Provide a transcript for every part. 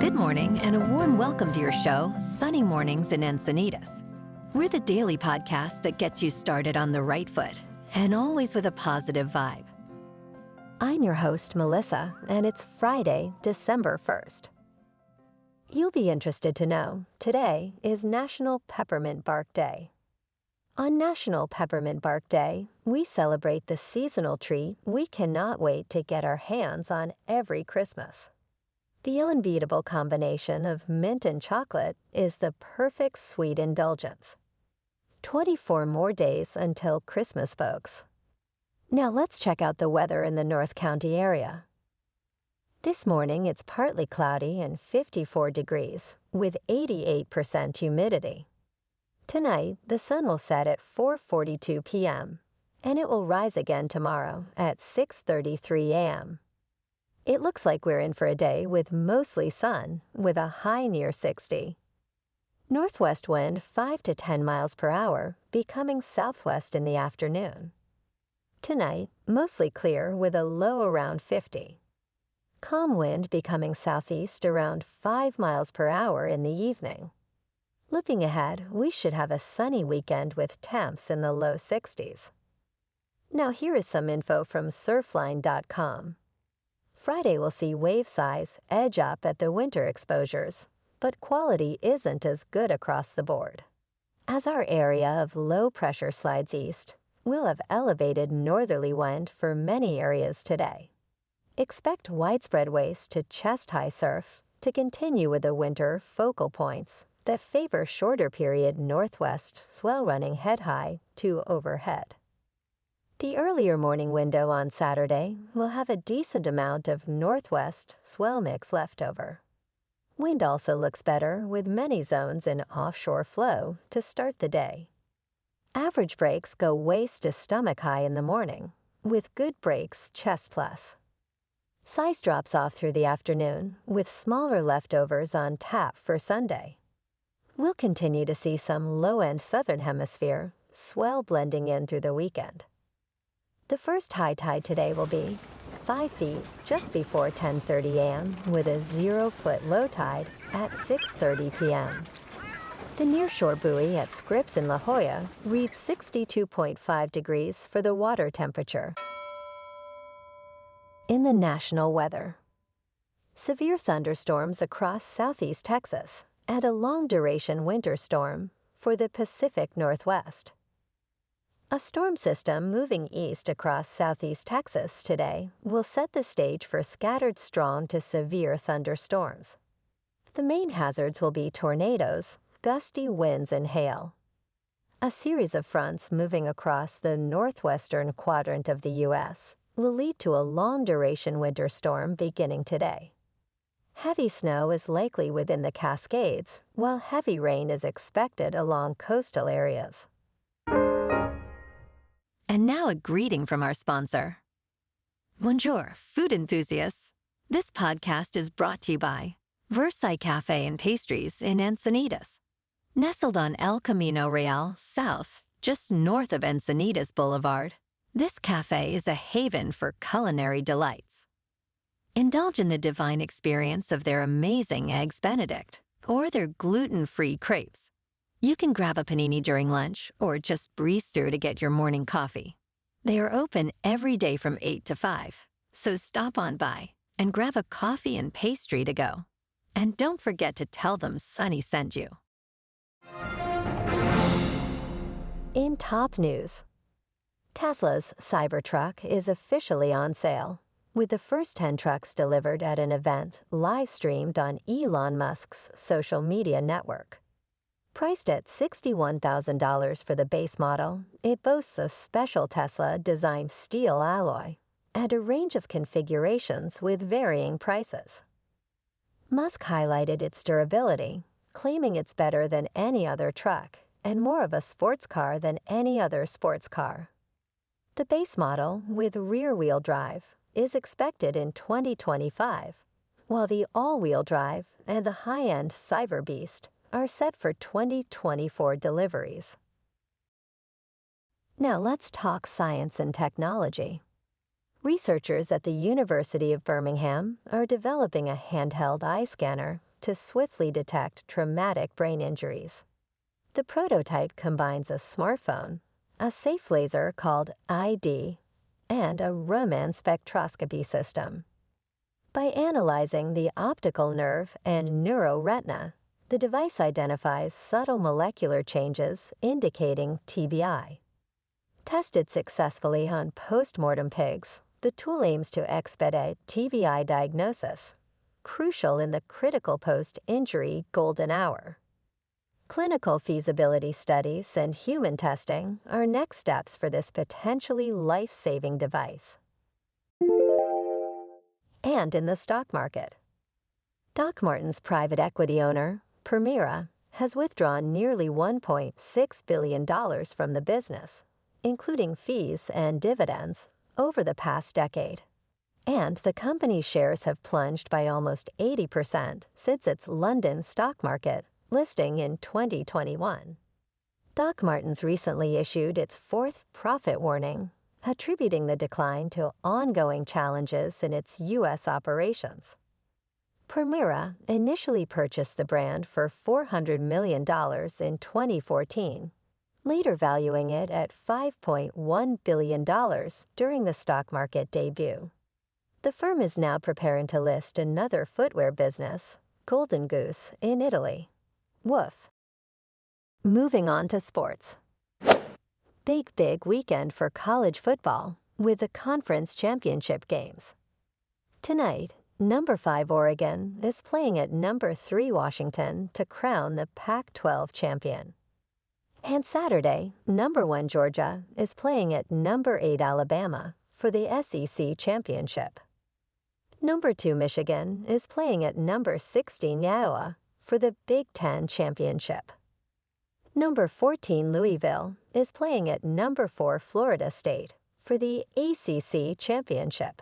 Good morning and a warm welcome to your show, Sunny Mornings in Encinitas. We're the daily podcast that gets you started on the right foot and always with a positive vibe. I'm your host, Melissa, and it's Friday, December 1st. You'll be interested to know today is National Peppermint Bark Day. On National Peppermint Bark Day, we celebrate the seasonal treat we cannot wait to get our hands on every Christmas. The unbeatable combination of mint and chocolate is the perfect sweet indulgence. 24 more days until Christmas, folks. Now let's check out the weather in the North County area. This morning it's partly cloudy and 54 degrees with 88% humidity. Tonight, the sun will set at 4:42 p.m., and it will rise again tomorrow at 6:33 a.m. It looks like we're in for a day with mostly sun, with a high near 60. Northwest wind 5 to 10 miles per hour, becoming southwest in the afternoon. Tonight, mostly clear with a low around 50. Calm wind becoming southeast around 5 miles per hour in the evening. Looking ahead, we should have a sunny weekend with temps in the low 60s. Now here is some info from surfline.com. Friday will see wave size edge up at the winter exposures, but quality isn't as good across the board. As our area of low pressure slides east, we'll have elevated northerly wind for many areas today. Expect widespread waist to chest-high surf to continue with the winter focal points that favor shorter period northwest swell running head-high to overhead. The earlier morning window on Saturday will have a decent amount of northwest swell mix left over. Wind also looks better with many zones in offshore flow to start the day. Average breaks go waist to stomach high in the morning, with good breaks chest plus. Size drops off through the afternoon, with smaller leftovers on tap for Sunday. We'll continue to see some low-end southern hemisphere swell blending in through the weekend. The first high tide today will be 5 feet just before 10:30 a.m. with a 0-foot low tide at 6:30 p.m. The nearshore buoy at Scripps in La Jolla reads 62.5 degrees for the water temperature. In the national weather, severe thunderstorms across southeast Texas and a long-duration winter storm for the Pacific Northwest. A storm system moving east across southeast Texas today will set the stage for scattered strong to severe thunderstorms. The main hazards will be tornadoes, gusty winds, and hail. A series of fronts moving across the northwestern quadrant of the U.S. will lead to a long-duration winter storm beginning today. Heavy snow is likely within the Cascades, while heavy rain is expected along coastal areas. And now a greeting from our sponsor. Bonjour, food enthusiasts. This podcast is brought to you by Versailles Cafe and Pastries in Encinitas. Nestled on El Camino Real South, just north of Encinitas Boulevard, this cafe is a haven for culinary delights. Indulge in the divine experience of their amazing Eggs Benedict or their gluten-free crepes. You can grab a panini during lunch or just breeze through to get your morning coffee. They are open every day from 8 to 5, so stop on by and grab a coffee and pastry to go. And don't forget to tell them Sunny sent you. In top news, Tesla's Cybertruck is officially on sale, with the first 10 trucks delivered at an event live-streamed on Elon Musk's social media network. Priced at $61,000 for the base model, it boasts a special Tesla-designed steel alloy and a range of configurations with varying prices. Musk highlighted its durability, claiming it's better than any other truck and more of a sports car than any other sports car. The base model, with rear-wheel drive, is expected in 2025, while the all-wheel drive and the high-end Cyber Beast are set for 2024 deliveries. Now let's talk science and technology. Researchers at the University of Birmingham are developing a handheld eye scanner to swiftly detect traumatic brain injuries. The prototype combines a smartphone, a safe laser called ID, and a Raman spectroscopy system. By analyzing the optical nerve and neuroretina, the device identifies subtle molecular changes indicating TBI. Tested successfully on post-mortem pigs, the tool aims to expedite TBI diagnosis, crucial in the critical post-injury golden hour. Clinical feasibility studies and human testing are next steps for this potentially life-saving device. And in the stock market, Doc Martens' private equity owner, Permira, has withdrawn nearly $1.6 billion from the business, including fees and dividends, over the past decade. And the company's shares have plunged by almost 80% since its London stock market listing in 2021. Doc Martens recently issued its fourth profit warning, attributing the decline to ongoing challenges in its U.S. operations. Permira initially purchased the brand for $400 million in 2014, later valuing it at $5.1 billion during the stock market debut. The firm is now preparing to list another footwear business, Golden Goose, in Italy. Woof. Moving on to sports. Big weekend for college football with the conference championship games. Tonight, number 5 Oregon is playing at number 3 Washington to crown the Pac-12 champion. And Saturday, number 1 Georgia is playing at number 8 Alabama for the SEC championship. Number 2 Michigan is playing at number 16 Iowa for the Big Ten championship. Number 14 Louisville is playing at number 4 Florida State for the ACC championship.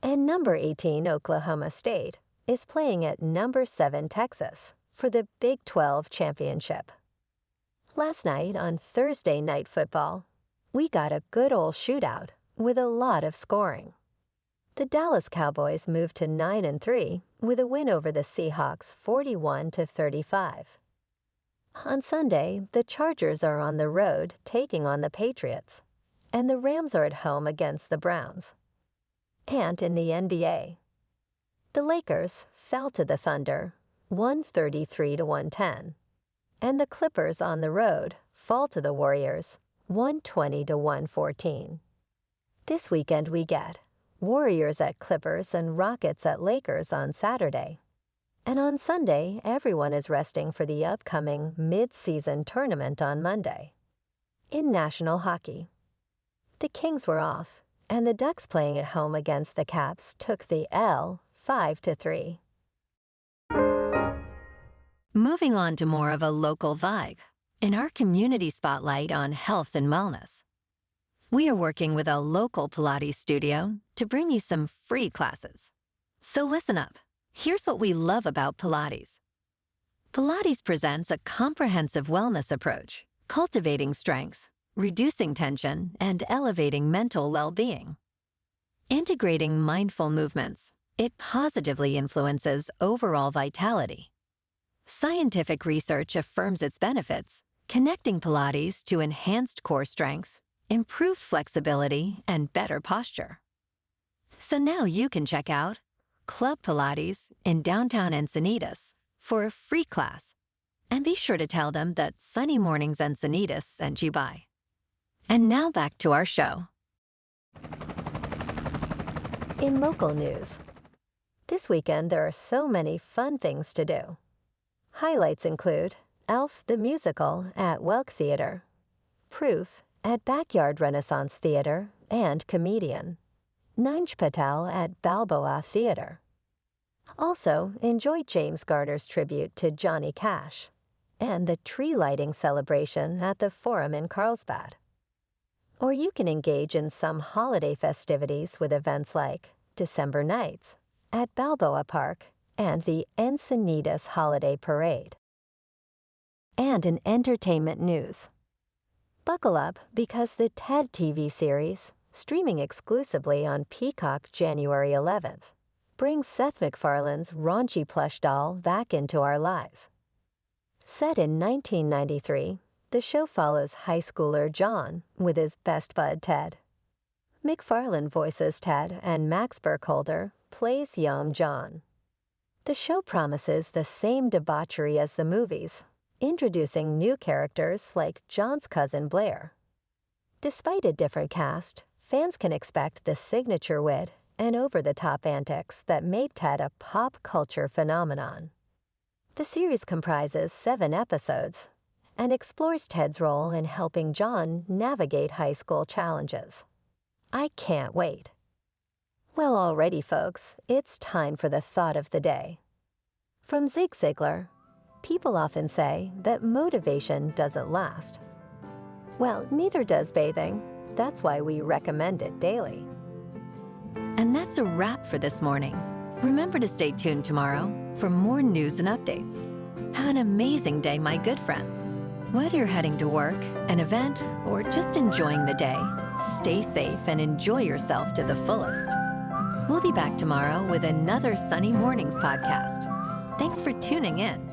And number 18 Oklahoma State is playing at number 7 Texas for the Big 12 championship. Last night on Thursday Night Football, we got a good old shootout with a lot of scoring. The Dallas Cowboys moved to 9-3 with a win over the Seahawks 41-35. On Sunday, the Chargers are on the road taking on the Patriots, and the Rams are at home against the Browns. And in the NBA, the Lakers fell to the Thunder 133-110, and the Clippers on the road fall to the Warriors 120-114. This weekend we get Warriors at Clippers and Rockets at Lakers on Saturday. And on Sunday, everyone is resting for the upcoming mid-season tournament on Monday. In national hockey, the Kings were off, and the Ducks playing at home against the Caps took the L 5-3. Moving on to more of a local vibe, in our community spotlight on health and wellness. We are working with a local Pilates studio to bring you some free classes. So listen up. Here's what we love about Pilates. Pilates presents a comprehensive wellness approach, cultivating strength, reducing tension, and elevating mental well-being. Integrating mindful movements, it positively influences overall vitality. Scientific research affirms its benefits, connecting Pilates to enhanced core strength, improved flexibility, and better posture. So now you can check out Club Pilates in downtown Encinitas for a free class. And be sure to tell them that Sunny Mornings Encinitas sent you by. And now back to our show. In local news, this weekend there are so many fun things to do. Highlights include Elf the Musical at Welk Theater, Proof at Backyard Renaissance Theater and Comedian, Ninj Patel at Balboa Theater. Also, enjoy James Garner's tribute to Johnny Cash and the tree lighting celebration at the Forum in Carlsbad. Or you can engage in some holiday festivities with events like December Nights at Balboa Park and the Encinitas Holiday Parade. And in entertainment news, buckle up because the Ted TV series, streaming exclusively on Peacock January 11th, brings Seth MacFarlane's raunchy plush doll back into our lives. Set in 1993, the show follows high schooler John with his best bud Ted. MacFarlane voices Ted and Max Burkholder plays young John. The show promises the same debauchery as the movies, introducing new characters like John's cousin Blair. Despite a different cast, fans can expect the signature wit and over-the-top antics that made Ted a pop culture phenomenon. The series comprises 7 episodes and explores Ted's role in helping John navigate high school challenges. I can't wait. Well, alrighty, folks, it's time for the thought of the day. From Zig Ziglar, people often say that motivation doesn't last. Well, neither does bathing. That's why we recommend it daily. And that's a wrap for this morning. Remember to stay tuned tomorrow for more news and updates. Have an amazing day, my good friends. Whether you're heading to work, an event, or just enjoying the day, stay safe and enjoy yourself to the fullest. We'll be back tomorrow with another Sunny Mornings podcast. Thanks for tuning in.